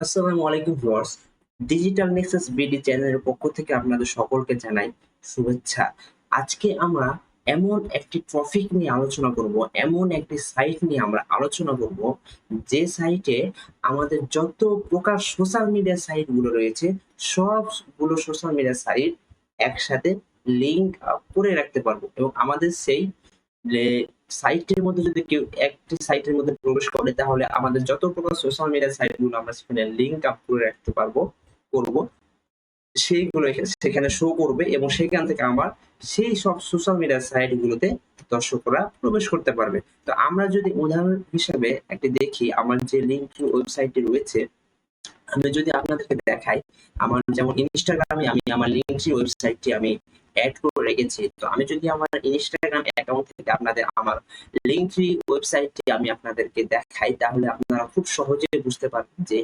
আসসালামু আলাইকুম viewers. Digital Nexus BD চ্যানেলের পক্ষ থেকে আপনাদের সকলকে জানাই শুভেচ্ছা। আজকে আমরা এমন একটি টপিক নিয়ে আলোচনা করব, এমন একটি সাইট নিয়ে আমরা আলোচনা করব, যে সাইটে আমাদের যত প্রকার সোশ্যাল মিডিয়া সাইট গুলো রয়েছে, সবগুলো সোশ্যাল মিডিয়া সাইট একসাথে লিংক করে রাখতে পারবো এবং আমাদের সেই যে সাইটের মধ্যে যদি কেউ একটি সাইটের মধ্যে প্রবেশ করে তাহলে আমাদের যত প্রকার সোশ্যাল মিডিয়া সাইট গুলো আমরা সেখানে লিংক আপ করে রাখতে পারবো করব সেইগুলো সেখানে শো করবে এবং সেখান থেকে আমার সেই সব সোশ্যাল মিডিয়া সাইট গুলোতে দর্শকরা প্রবেশ করতে পারবে। তো আমরা যদি উদাহরণ হিসাবে একটি দেখি, আমার যে লিংক ওয়েবসাইটটি রয়েছে, আমি যদি আপনাদেরকে দেখাই, আমার যেমন ইনস্টাগ্রামে আমি আমার লিঙ্কডইন ওয়েবসাইটটি আমি এড করে রেখেছি। তো আমি যদি আমার ইনস্টাগ্রাম অ্যাকাউন্ট থেকে আপনাদের আমার লিঙ্কডইন ওয়েবসাইটটি আমি আপনাদেরকে দেখাই, তাহলে আপনারা খুব সহজেই বুঝতে পারবেন যে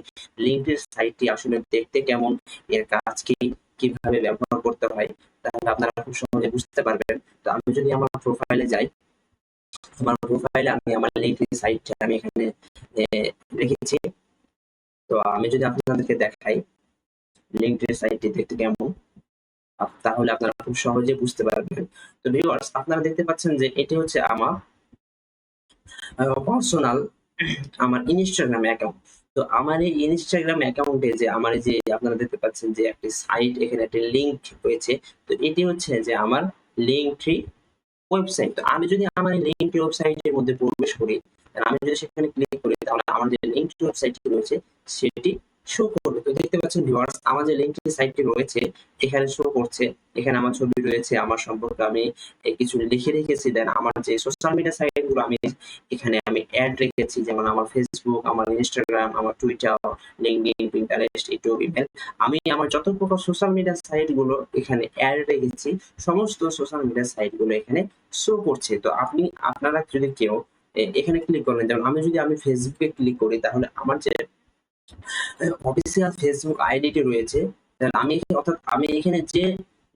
লিঙ্কডইন সাইটটি আসলে দেখতে কেমন, এর কাজ কি, কিভাবে ব্যবহার করতে হয়, তাহলে আপনারা খুব সহজে বুঝতে পারবেন। তো আমি যদি আমার প্রোফাইলে যাই, আমার প্রোফাইলে আমি আমার লিঙ্কডইন সাইটটি আমি এখানে রেখেছি। তো আমি যদি আপনাদেরকে দেখাই লিঙ্কডইন সাইটটি দেখতে কেমন, তাহলে আপনারা খুব সহজে বুঝতে পারবেন। তো ভিউয়ার্স, আপনারা দেখতে পাচ্ছেন যে এটি হচ্ছে আমার পার্সোনাল আমার ইনস্টাগ্রাম অ্যাকাউন্ট। তো আমার এই ইনস্টাগ্রাম অ্যাকাউন্টে যে আমার এই যে আপনারা দেখতে পাচ্ছেন যে একটি সাইট, এখানে একটি লিংক রয়েছে। তো এটি হচ্ছে যে আমার লিঙ্কট্রি ওয়েবসাইট। তো আমি যদি আমার এই লিঙ্কট্রি ওয়েবসাইটের মধ্যে প্রবেশ করি, আমি যদি সেখানে ক্লিক করি, তাহলে আমার যে লিঙ্কট্রি ওয়েবসাইটটি রয়েছে সেটি শো করবে। তো দেখতে পাচ্ছেন ভিউয়ার্স, আমার যে লিঙ্কট্রি সাইটটি রয়েছে এখানে শো করছে। এখানে আমার ছবি রয়েছে, আমার সম্পর্কে আমি কিছু লিখে রেখেছি। দেন আমার যে সোশ্যাল মিডিয়া সাইট গুলো আমি এখানে আমি অ্যাড রেখেছি, যেমন আমার ফেসবুক, আমার ইনস্টাগ্রাম, আমার Twitter, LinkedIn, Pinterest, YouTube, email. আমি আমার যত প্রকার সোশ্যাল মিডিয়া সাইট গুলো এখানে অ্যাড রেখেছি, সমস্ত সোশ্যাল মিডিয়া সাইট গুলো এখানে শো করছে। তো আপনারা যদি কেউ এখানে ক্লিক করেন, যেমন আমি ফেসবুকে ক্লিক করি, তাহলে আমার যে অফিসিয়াল ফেসবুক আইডিটি রয়েছে, অর্থাৎ আমি এখানে যে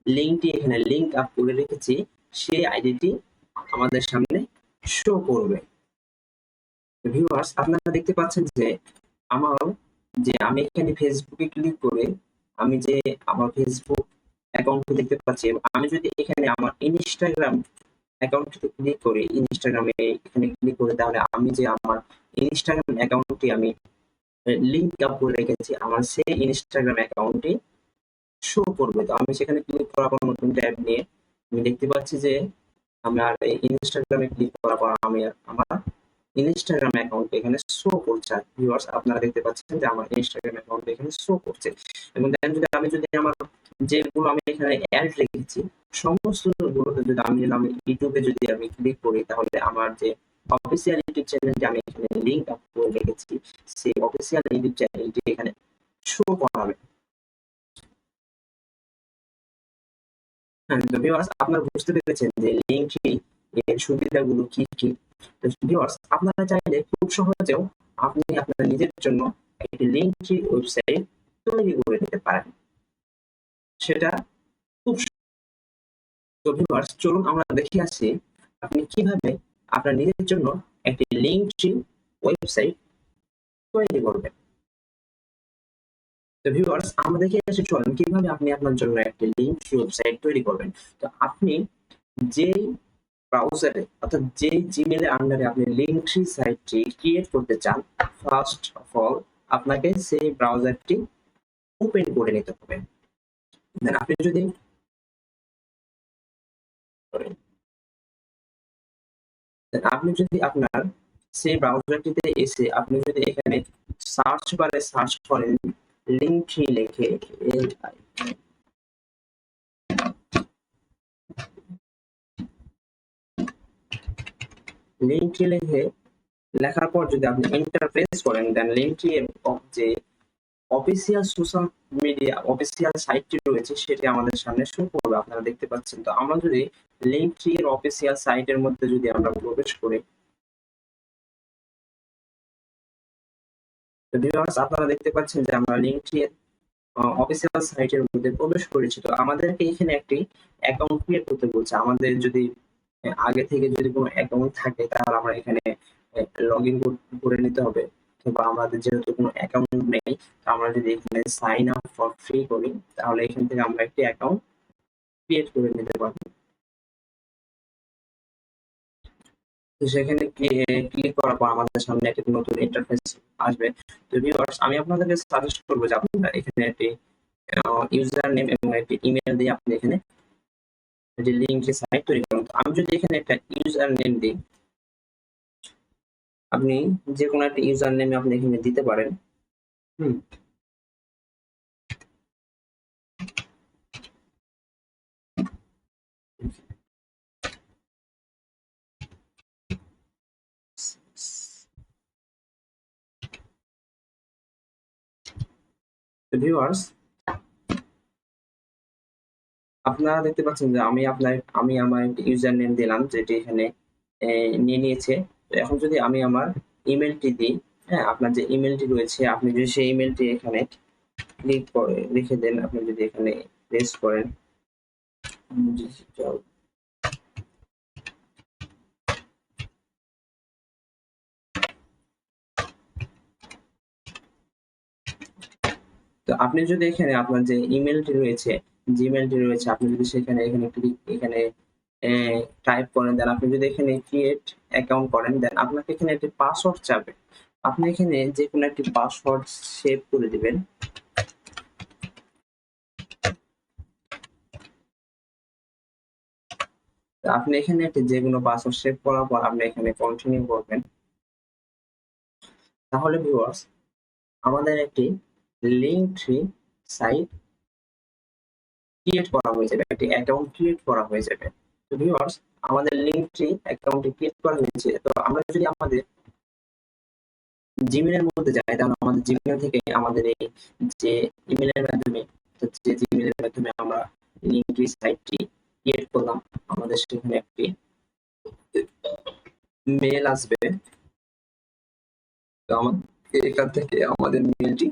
লিঙ্কটি এখানে লিঙ্ক আপ করে রেখেছি সেই আইডিটি আমাদের সামনে শো করবে। ভিউয়ার্স, আপনারা দেখতে পাচ্ছেন যে আমার আমি এখানে ফেসবুকে ক্লিক করে আমি যে আমার ফেসবুক অ্যাকাউন্টটি দেখতে পাচ্ছি, আমি যদি এখানে আমার ইনস্টাগ্রাম অ্যাকাউন্টটিতে ক্লিক করি, ইনস্টাগ্রামে এখানে ক্লিক করে, তাহলে আমি যে আমার ইনস্টাগ্রাম অ্যাকাউন্টটি আমি লিংক আপ করে রেখেছি, আমার সেই ইনস্টাগ্রাম অ্যাকাউন্টটি শো করবে। তো আমি সেখানে ক্লিক করার পর নতুন ট্যাব নিয়ে আমি দেখতে পাচ্ছি যে আমার এই ইনস্টাগ্রামে ক্লিক করার পর আমি আমার ইনস্টাগ্রাম অ্যাকাউন্ট এখানে শো করছে। ভিউয়ার্স, আপনারা দেখতে পাচ্ছেন যে আমার ইনস্টাগ্রাম অ্যাকাউন্ট এখানে শো করছে। এবং দেন যদি আমার যেগুলো আমি এখানে অ্যাড রেখেছি সমস্ত গুলোতে যদি আমি ইউটিউবে যদি আমি ক্লিক করি, তাহলে আমার যে অফিসিয়াল ইউটিউব চ্যানেলটি আমি এখানে লিংক আপ করে রেখেছি, সেই অফিসিয়াল ইউটিউব চ্যানেলটি এখানে শো করাবে। হ্যাঁ, তো ভিউয়ার্স, আপনারা বুঝতে পেরেছেন যে লিঙ্কটি এর সুবিধাগুলো কি কি। তো ভিউয়ার্স, আপনারা চাইলে খুব সহজেও আপনি আপনার নিজের জন্য একটি লিঙ্কট্রি ওয়েবসাইট তৈরি করে নিতে পারেন। সেটা খুব তো ভিউয়ার্স, চলুন আমরা দেখে আসি আপনি কিভাবে আপনার নিজের জন্য একটি লিঙ্কট্রি ওয়েবসাইট তৈরি করবেন। তো ভিউয়ার্স, আমরা দেখে আসি, চলুন কিভাবে আপনি আপনার জন্য একটি লিঙ্কট্রি ওয়েবসাইট তৈরি করবেন। তো আপনি যেই ব্রাউজারে, অর্থাৎ যে জিমেইলের আন্ডারে আপনি লিঙ্কট্রি সাইটটি ক্রিয়েট করতে চান, ফার্স্ট অফ অল আপনাকে সেই ব্রাউজারটি ওপেন করে নিতে হবে। দেন আপনি যদি আপনার সেই ব্রাউজারটিতে এসে আপনি যদি এখানে সার্চ বারে সার্চ করেন লিঙ্কট্রি লিখে, লিঙ্কট্রি লিখে লেখার পর যদি আপনি এন্টার প্রেস করেন, দেন লিঙ্কট্রি এর যে অফিসিয়াল সোশ্যাল মিডিয়া অফিসিয়াল সাইটটি রয়েছে সেটি আমাদের সামনে শো করবে, আপনারা দেখতে পাচ্ছেন। তো আমরা যদি লিঙ্কট্রি এর অফিসিয়াল সাইটের মধ্যে যদি আমরা প্রবেশ করি, তো ভিউয়ার্স, আপনারা দেখতে পাচ্ছেন যে আমরা লিঙ্কট্রি এর অফিসিয়াল সাইটের মধ্যে প্রবেশ করেছি। তো আমাদেরকে এখানে একটি অ্যাকাউন্ট ক্রিয়েট করতে বলছে। আমাদের যদি আগে থেকে যদি কোনো অ্যাকাউন্ট থাকে, তাহলে আমরা এখানে লগ ইন করে নিতে হবে। অথবা আমাদের যেহেতু কোনো অ্যাকাউন্ট নেই, তো আমরা যদি এখানে সাইন আপ ফর ফ্রি করি, তাহলে এখান থেকে আমরা একটি অ্যাকাউন্ট ক্রিয়েট করে নিতে পারবো। তো সেখানে ক্লিক করার পর আমাদের সামনে একটি নতুন ইন্টারফেস আসবে। তো ভিউয়ার্স, আমি আপনাদেরকে সাজেস্ট করবো যে আপনারা এখানে একটি ইউজার নেম এবং একটি ইমেল দিয়ে আপনি এখানে একটি লিঙ্ক সাইট তৈরি করুন। তো আমি যদি এখানে একটা ইউজার নেম দিই, আপনি যে কোনো একটা ইউজার নেম আপনি এখানে দিতে পারেন। হুম ভিউয়ার্স, আপনারা দেখতে পাচ্ছেন যে আমি আমার ইউজার নেম দিলাম, যেটি এখানে নিয়ে নিয়েছে। তো এখন যদি আমি আমার ইমেলটি দিই, হ্যাঁ, আপনার যে ইমেলটি রয়েছে, আপনি যদি সেই ইমেলটি এখানে ক্লিক করে লিখে দেন, আপনি যদি এখানে প্রেস করেন ডিজিটাল, তো আপনি যদি এখানে আপনার যে ইমেলটি রয়েছে, জিমেলটি রয়েছে, আপনি যদি সেখানে এখানে টাইপ করেন, দেন আপনি যদি এখানে ক্রিয়েট অ্যাকাউন্ট করেন, দেন আপনাকে এখানে একটি পাসওয়ার্ড চাবে। আপনি এখানে যে কোনো একটি পাসওয়ার্ড সেভ করে দিবেন। তো আপনি এখানে একটি যে কোনো পাসওয়ার্ড সেভ করার পর আপনি এখানে কন্টিনিউ করবেন। তাহলে ভিউয়ার্স, আমাদের একটি লিঙ্কট্রি সাইট ক্রিয়েট করা হয়ে যাবে, একটি অ্যাকাউন্ট ক্রিয়েট করা হয়ে যাবে। তো ভিউয়ার্স, আমাদের লিঙ্কট্রি অ্যাকাউন্টটি ক্রিয়েট করা হয়েছে। তো আমরা যদি আমাদের জিমেইলের মধ্যে যাই, তাহলে আমাদের জিমেইল থেকে আমাদের এই যে ইমেইলের মাধ্যমে, যে জিমেইলের মাধ্যমে আমরা লিঙ্কট্রি সাইটটি ক্রিয়েট করলাম, আমাদের সেখানে একটি মেল আসবে। তো আমাদের এখান থেকে আমাদের মেলটি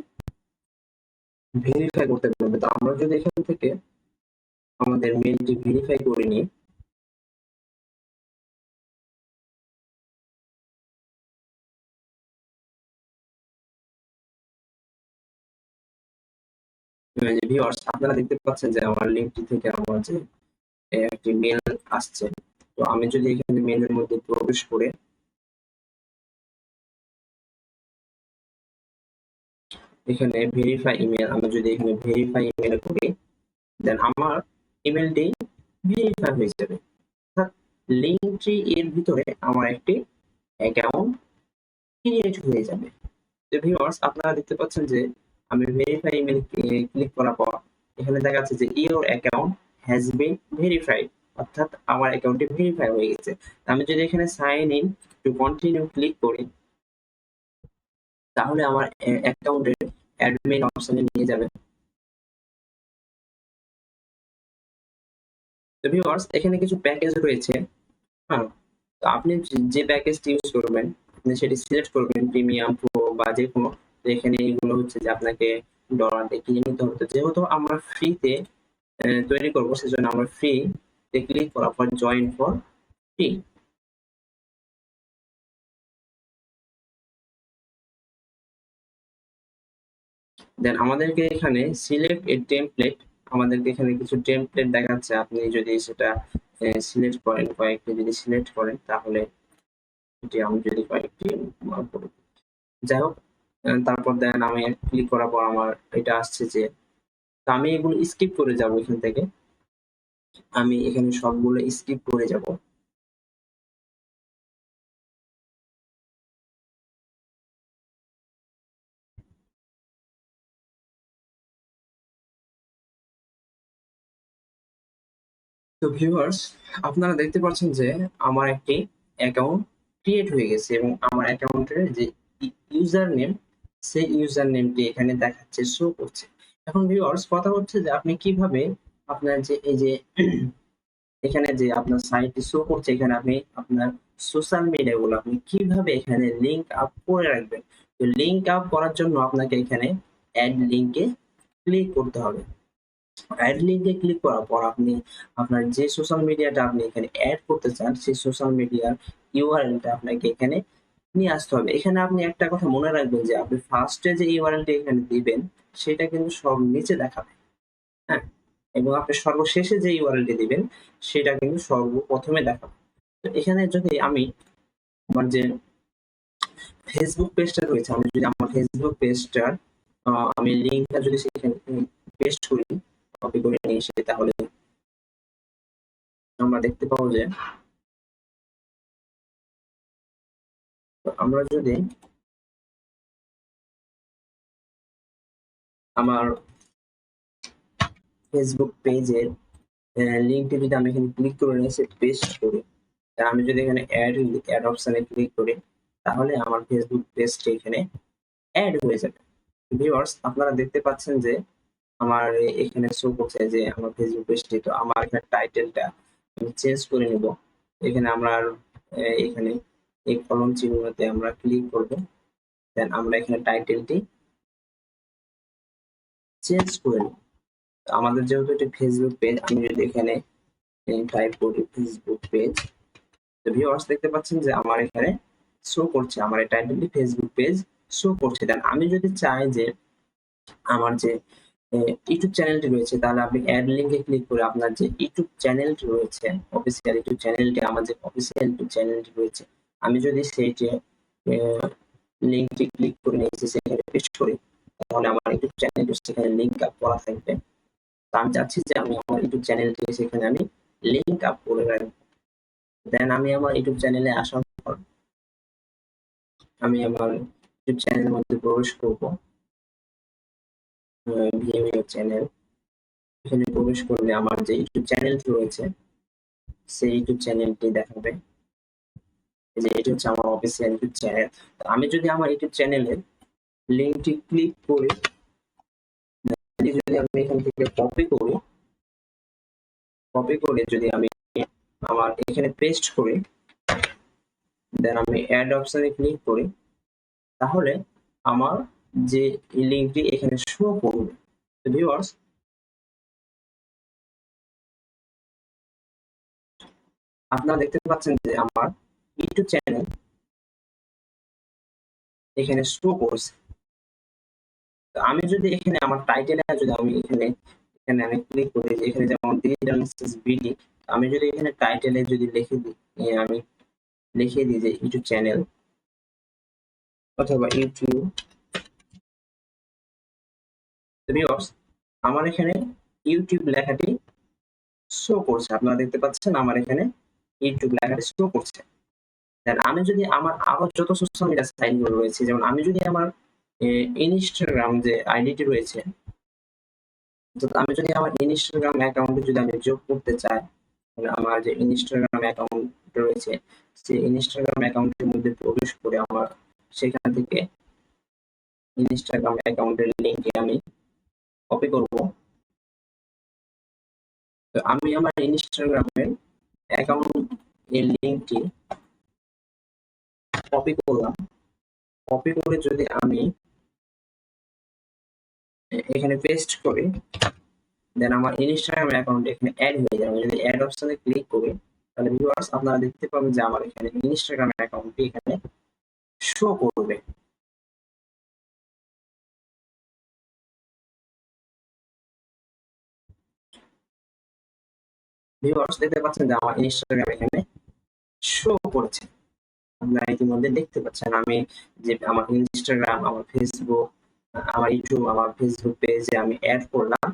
ভেরিফাই করতে পারবে। তো আমরা যদি এখান থেকে আমাদের মেলটি ভেরিফাই করে নিই, ভিউয়ার্স, আপনারা দেখতে পাচ্ছেন যে আমার লিঙ্কটি থেকে আমার যে একটি মেল আসছে। তো আমি যদি এখানে মেলের মধ্যে প্রবেশ করে এখানে ভেরিফাই ইমেল, আমি যদি এখানে ভেরিফাই ইমেল করি, দেন আমার ইমেলটি ভেরিফাই হয়ে যাবে। অর্থাৎ লিঙ্কট্রি এর ভিতরে আমার একটি অ্যাকাউন্ট ক্রিয়েট হয়ে যাবে। তো ভিউয়ার্স, আপনারা দেখতে পাচ্ছেন যে আমি ভেরিফাই ইমেল ক্লিক করার পর এখানে দেখা যাচ্ছে যে your account has been verified, অর্থাৎ আমার অ্যাকাউন্টটি ভেরিফাই হয়ে গেছে। আমি যদি এখানে sign in to continue click করি, তাহলে আমার অ্যাকাউন্টের অ্যাডমিন অপশনে নিয়ে যাবে। তো ভিউয়ার্স, এখানে কিছু প্যাকেজ রয়েছে। হ্যাঁ, তো আপনি যে প্যাকেজটি ইউজ করবেন, আপনি সেটি সিলেক্ট করবেন, প্রিমিয়াম, প্রো বা যে কোনো। তো এখানে এগুলো হচ্ছে যে আপনাকে ডলার দিয়ে কিনে নিতে হবে। তো যেহেতু আমরা ফ্রিতে তৈরি করবো, সেজন্য আমরা ফ্রি তে ক্লিক করার পর জয়েন ফর ফ্রি, দেন আমাদেরকে এখানে সিলেক্ট এ টেমপ্লেট, আমাদেরকে এখানে কিছু টেমপ্লেট দেখাচ্ছে। আপনি যদি সেটা সিলেক্ট করেন, কয়েকটি যদি সিলেক্ট করেন, তাহলে এটি আমি যদি কয়েকটি mark করি। যাই হোক, তারপর দেন আমি ক্লিক করার পর আমার এটা আসছে যে, তো আমি এগুলো স্কিপ করে যাব। এখান থেকে আমি এখানে সবগুলো স্কিপ করে যাব। তো ভিউয়ার্স, আপনারা দেখতে পাচ্ছেন যে আমার একটি অ্যাকাউন্ট ক্রিয়েট হয়ে গেছে এবং আমার অ্যাকাউন্টের যে ইউজার নেম, সেই ইউজার নেমটি এখানে দেখাচ্ছে, শো করছে। এখন ভিউয়ার্স, কথা হচ্ছে যে আপনি কিভাবে আপনার যে এই যে এখানে যে আপনার সাইটটি শো করছে, এখানে আপনি আপনার সোশ্যাল মিডিয়া গুলো আপনি কিভাবে এখানে লিংক আপ করে রাখবেন। তো লিংক আপ করার জন্য আপনাকে এখানে অ্যাড লিংকে ক্লিক করতে হবে। অ্যাড লিংকে ক্লিক করার পর আপনি আপনার যে সোশ্যাল মিডিয়াটা আপনি এখানে অ্যাড করতে চান, সেই সোশ্যাল মিডিয়ার ইউআরএলটা আপনাকে এখানে নিয়ে আসতে হবে। এখানে আপনি একটা কথা মনে রাখবেন যে আপনি ফার্স্টে যে ইউআরএলটি এখানে দিবেন সেটা কিন্তু সব নিচে দেখাবে। হ্যাঁ? এবং আপনি সর্বশেষে যে ইউআরএলটি দিবেন সেটা কিন্তু সর্বপ্রথমে দেখাবে। তো এখানে যদি আমি আমার যে ফেসবুক পেজটা রয়েছে, আমি যদি আমার ফেসবুক পেজটার আমি লিঙ্কটা যদি সেখানে পেস্ট করি, কপি করে নিয়ে এসে, তাহলে আমরা দেখতে পাবো যে আমরা যদি আমার ফেসবুক পেজের লিঙ্কটি যদি আমি এখানে ক্লিক করে নিয়ে এসে পেস্ট করি, আমি যদি এখানে অ্যাড অপশনে ক্লিক করি, তাহলে আমার ফেসবুক পেজটি এখানে অ্যাড হয়ে যাবে। ভিউয়ার্স, আপনারা দেখতে পাচ্ছেন যে আমার এখানে শো করছে যে আমার ফেসবুক পেজটি। তো আমার এখানে টাইটেলটা আমি চেঞ্জ করে নিব। এখানে আমরা এখানে এই কলম চিহ্নতে আমরা ক্লিক করব, দেন আমরা এখানে টাইটেলটি চেঞ্জ করে নেব। আমাদের যেহেতু এটি ফেসবুক পেজ, আমি যদি এখানে টাইপ করি ফেসবুক পেজ, তো ভিউয়ার্স দেখতে পাচ্ছেন যে আমার এখানে শো করছে, আমার এই টাইটেলটি ফেসবুক পেজ শো করছে। দেন আমি যদি চাই যে আমার যে ইউটিউব চ্যানেলটি রয়েছে, তাহলে আপনি অ্যাড লিংকে ক্লিক করে আপনার যে ইউটিউব চ্যানেলটি রয়েছে, অফিসিয়াল ইউটিউব চ্যানেলটি, আমার যে অফিসিয়াল ইউটিউব চ্যানেলটি রয়েছে, আমি যদি সেইটি লিংকটি ক্লিক করে নিয়েছি সেখানে পেস্ট করি, তাহলে আমার ইউটিউব চ্যানেলটি সেখানে লিংক আপ করা থাকবে। তো আমি চাচ্ছি যে আমি আমার ইউটিউব চ্যানেলটি সেখানে আমি লিংক আপ করে রাখবো। দেন আমি আমার ইউটিউব চ্যানেলে আসার পর আমি আমার ইউটিউব চ্যানেলের মধ্যে প্রবেশ করব, ভিএমইও চ্যানেল। এখানে প্রবেশ করলে আমার যে ইউটিউব চ্যানেলটি রয়েছে সেই ইউটিউব চ্যানেলটি দেখাবে। যে এটি হচ্ছে আমার অফিসিয়াল ইউটিউব চ্যানেল। তো আমি যদি আমার ইউটিউব চ্যানেলের লিংকটি ক্লিক করি, যদি আমি এখান থেকে কপি করে যদি আমি আমার এখানে পেস্ট করি, দেন আমি অ্যাড অপশনে ক্লিক করি, তাহলে আমার যে লিংকটি এখানে শো করবে। তো ভিউয়ার্স, আপনারা দেখতে পাচ্ছেন যে আমার ইউটিউব চ্যানেল এখানে শো করছে। তো আমি যদি এখানে আমার টাইটেলে যদি আমি এখানে এখানে আমি ক্লিক করি, যে এখানে যেমন ডিজিটাল মেসেজ বিডি, আমি যদি এখানে টাইটেলে যদি লিখে দিই, আমি লিখে দিই যে ইউটিউব চ্যানেল অথবা ইউটিউব, ভিউয়ার্স আমার এখানে ইউটিউব লেখাটি শো করছে। আপনারা দেখতে পাচ্ছেন আমার এখানে ইউটিউব লেখাটি শো করছে। দেন আমি যদি আমার আরো যত সোশ্যাল মিডিয়া সাইট গুলো রয়েছে, যেমন আমি যদি আমার ইনস্টাগ্রাম যে আইডিটি রয়েছে, তো আমি যদি আমার ইনস্টাগ্রাম অ্যাকাউন্টে যদি আমি যোগ করতে চাই, তাহলে আমার যে ইনস্টাগ্রাম অ্যাকাউন্ট রয়েছে সেই ইনস্টাগ্রাম অ্যাকাউন্টের মধ্যে প্রবেশ করে আমার সেখান থেকে ইনস্টাগ্রাম অ্যাকাউন্টের লিংকে আমি কপি করব। তো আমি আমার ইনস্টাগ্রামের অ্যাকাউন্ট এর লিংকটি কপি করলাম। কপি করে যদি আমি এখানে পেস্ট করি, দেন আমার ইনস্টাগ্রাম অ্যাকাউন্ট এখানে অ্যাড হয়ে যাবে। আমি যদি অ্যাড অপশনে ক্লিক করি, তাহলে ভিউয়ার্স আপনারা দেখতে পাবেন যে আমার এখানে ইনস্টাগ্রাম অ্যাকাউন্টটি এখানে শো করবে। ভিউয়ার্স দেখতে পাচ্ছেন যে আমার ইনস্টাগ্রাম এখানে শো করেছে। আপনারা ইতিমধ্যে দেখতে পাচ্ছেন আমি যে আমার ইনস্টাগ্রাম, আমার ফেসবুক, আমার ইউটিউব, আমার ফেসবুক পেজে আমি অ্যাড করলাম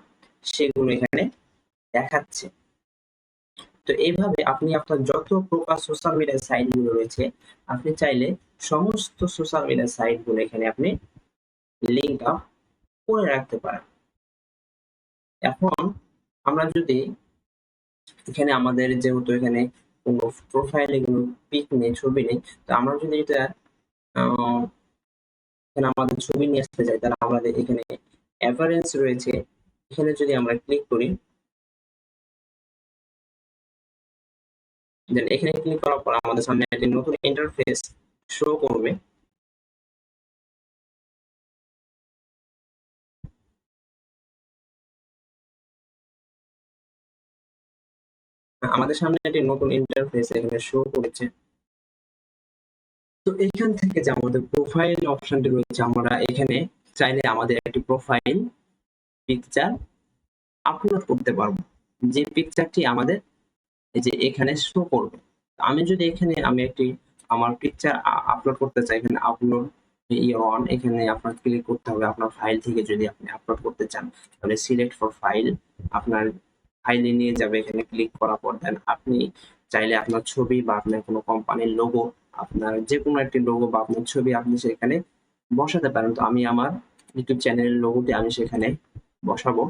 সেগুলো এখানে দেখাচ্ছে। তো এইভাবে আপনি আপনার যত প্রকার সোশ্যাল মিডিয়া সাইট গুলো রয়েছে, আপনি চাইলে সমস্ত সোশ্যাল মিডিয়া সাইট গুলো এখানে আপনি লিংক আপ করে রাখতে পারেন। এখন আমরা যদি এখানে আমাদের যেহেতু এখানে কোনো প্রোফাইলে কোনো পিক নেই, ছবি নেই, তো আমরা যদি এটা আহ, এখানে আমাদের ছবি নিয়ে আসতে চাই, তাহলে আমাদের এখানে অ্যাপারেন্স রয়েছে, এখানে যদি আমরা ক্লিক করি, দেন এখানে ক্লিক করার পর আমাদের সামনে একটি নতুন ইন্টারফেস শো করবে। আমাদের সামনে একটি নতুন ইন্টারফেস এখানে শো করেছে। তো এখান থেকে যে আমাদের প্রোফাইল অপশনটি রয়েছে, আমরা এখানে চাইলে আমাদের একটি প্রোফাইল পিকচার আপলোড করতে পারবো, যে পিকচারটি আমাদের এই যে এখানে শো করবে। আমি যদি এখানে আমি একটি আমার পিকচার আপলোড করতে চাই, এখানে আপলোড অন, এখানে আপনার ক্লিক করতে হবে। আপনার ফাইল থেকে যদি আপনি আপলোড করতে চান তাহলে সিলেক্ট ফর ফাইল, আপনার ফাইলে নিয়ে যাবে। এখানে ক্লিক করার পর দেন আপনি চাইলে আপনার ছবি বা আপনার কোনো কোম্পানির লোগো, আপনার যে কোনো একটি লোগো বা আপনার ছবি আপনি সেখানে বসাতে পারেন। তো আমি আমার ইউটিউব চ্যানেলের লোগোটি আমি সেখানে বসাবো।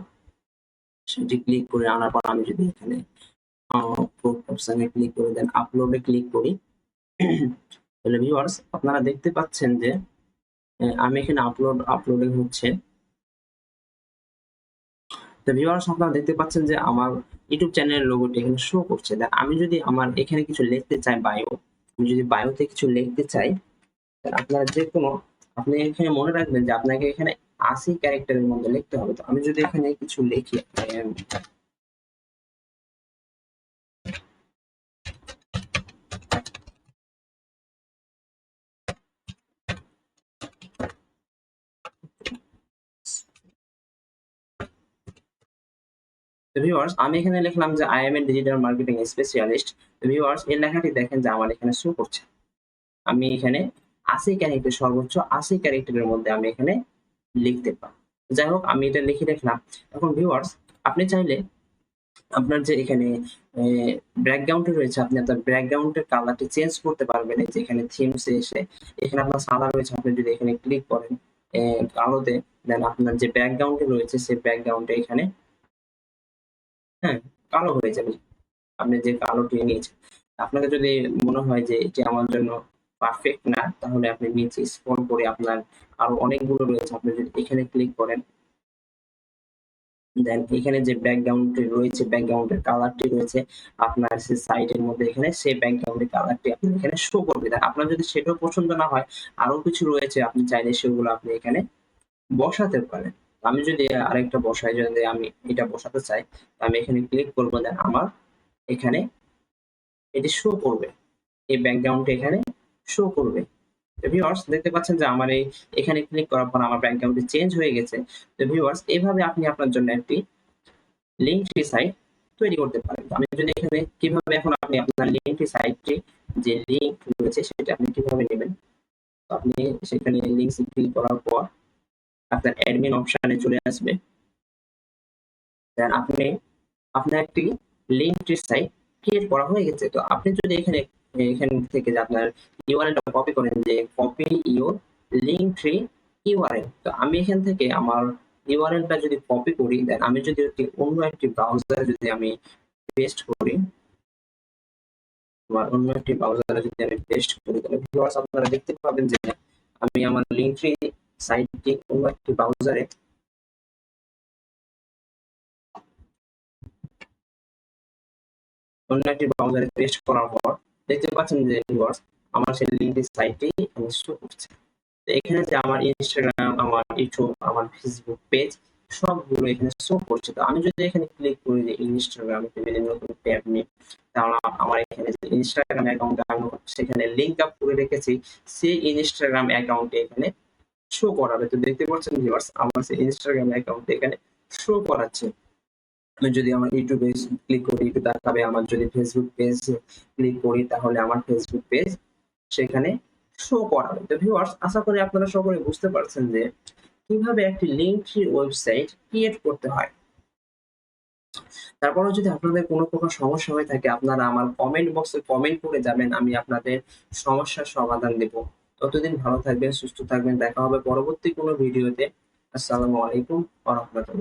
সেটি ক্লিক করে আনার পর আমি যদি এখানে অপশনে ক্লিক করে দেন আপলোডে ক্লিক করি, তাহলে ভিউয়ার্স আপনারা দেখতে পাচ্ছেন যে আমি এখানে আপলোডিং হচ্ছে। তো ভিউয়ার্স আপনারা দেখতে পাচ্ছেন যে আমার ইউটিউব চ্যানেলের লোগোটি এখানে শো করছে। আমি যদি আমার এখানে কিছু লিখতে চাই, আমি যদি বায়োতে কিছু লিখতে চাই, তাহলে আপনারা যে কোনো আপনি এখানে মনে রাখবেন যে আপনাকে এখানে 80 ক্যারেক্টারের মধ্যে লিখতে হবে। তো আমি যদি এখানে কিছু লিখি, ভিউয়ার্স আমি এখানে লিখলাম যে I M A digital marketing specialist. Viewers এই লেখাটি দেখেন যে আমার এখানে শো করছে। আমি এখানে 80 ক্যারেক্টার, সর্বোচ্চ 80 ক্যারেক্টারের মধ্যে আমি এখানে লিখতে পারি। যাই হোক আমি এটা লিখে রাখলাম। এখন ভিউয়ার্স আপনি চাইলে আপনার যে এখানে ব্যাকগ্রাউন্ডে রয়েছে, আপনি আপনার ব্যাকগ্রাউন্ডের কালারটি চেঞ্জ করতে পারবেন। এই যে এখানে থিমসে এসে এখানে আপনার সাদা রয়েছে, আপনি যদি এখানে ক্লিক করেন কালোতে, দেন আপনার যে ব্যাকগ্রাউন্ডে রয়েছে সেই ব্যাকগ্রাউন্ডে এখানে হ্যাঁ কালো হয়ে যাবে। আপনি যে কালোটি নিয়েছেন, আপনাকে যদি মনে হয় যে এটি আমার জন্য পারফেক্ট না, তাহলে আপনি নিচে স্ক্রল করে আপনার আরো অনেকগুলো রয়েছে, আপনি যদি এখানে ক্লিক করেন, দেন এখানে যে ব্যাকগ্রাউন্ডটি রয়েছে, ব্যাকগ্রাউন্ডের কালারটি রয়েছে আপনার সে সাইটের মধ্যে, এখানে সেই ব্যাকগ্রাউন্ডের কালারটি আপনি এখানে শো করবে। দেন আপনার যদি সেটাও পছন্দ না হয়, আরো কিছু রয়েছে আপনি চাইলে সেগুলো আপনি এখানে বসাতে পারেন। আমি যদি আরেকটা বসাই, যদি আমি এটা বসাতে চাই, আমি এখানে ক্লিক করবো, দেন আমার এখানে এটি শো করবে, এই ব্যাকগ্রাউন্ডটা এখানে শো করবে। তো ভিউয়ার্স দেখতে পাচ্ছেন যে আমার এখানে ক্লিক করার পর আমার ব্যাকগ্রাউন্ডটি চেঞ্জ হয়ে গেছে। তো ভিউয়ার্স এইভাবে আপনি আপনার জন্য একটি লিঙ্কডইন সাইট তৈরি করতে পারেন। আমি যদি এখানে কিভাবে এখন আপনি আপনার লিঙ্কডইন সাইটটি যে লিঙ্ক রয়েছে সেটা আপনি কিভাবে নেবেন, তো আপনি সেখানে লিঙ্কস ক্লিক করার পর আপনার অ্যাডমিন অপশনে চলে আসবে। দেন আপনি আপনার একটি লিঙ্কডইন সাইট ক্রিয়েট করা হয়ে গেছে। তো আপনি যদি এখান থেকে যে আপনার ইউআরএলটা কপি করেন, যে কপি ইউর লিঙ্কডইন ইউআরএল, তো আমি এখান থেকে আমার ইউআরএলটা যদি কপি করি, দেন আমি যদি অন্য একটি ব্রাউজারে যদি আমি পেস্ট করি, আমার অন্য একটি ব্রাউজারে যদি আমি পেস্ট করি, তাহলে ভিউয়ার্স আপনারা দেখতে পাবেন যে আমি আমার লিঙ্কডইন সাইটটি অন্য একটি ব্রাউজারে পেস্ট করার পর দেখতে পাচ্ছেন যে ভিউয়ার্স আমার সেই লিঙ্কডইন সাইটটি এখানে শো করছে। তো এখানে যে আমার ইনস্টাগ্রাম, আমার ইউটিউব, আমার ফেসবুক পেজ সবগুলো এখানে শো করছে। তো আমি যদি এখানে ক্লিক করি যে ইনস্টাগ্রাম, যদি নতুন ট্যাব নিই, তাহলে আমার এখানে যে ইনস্টাগ্রাম অ্যাকাউন্ট আমি সেখানে লিংক আপ করে রেখেছি, সেই ইনস্টাগ্রাম অ্যাকাউন্টে এখানে শো করাবে। তো দেখতে পাচ্ছেন ভিউয়ার্স আমার সেই ইনস্টাগ্রাম অ্যাকাউন্ট এখানে শো করাচ্ছে। আমি যদি আমার ইউটিউবে ক্লিক করি, ইউটিউব দেখাবে। আমার যদি ফেসবুক পেজ ক্লিক করি, তাহলে আমার ফেসবুক পেজ সেখানে শো করাবে। তো ভিউয়ার্স আশা করি আপনারা সকলে বুঝতে পারছেন যে কিভাবে একটি লিঙ্কডইন ওয়েবসাইট ক্রিয়েট করতে হয়। তারপরেও যদি আপনাদের কোনো প্রকার সমস্যা হয়ে থাকে, আপনারা আমার কমেন্ট বক্সে কমেন্ট করে যাবেন, আমি আপনাদের সমস্যার সমাধান দেব। ততদিন ভালো থাকবেন, সুস্থ থাকবেন। দেখা হবে পরবর্তী কোনো ভিডিওতে। আসসালামু আলাইকুম ওয়া রাহমাতুল্লাহ।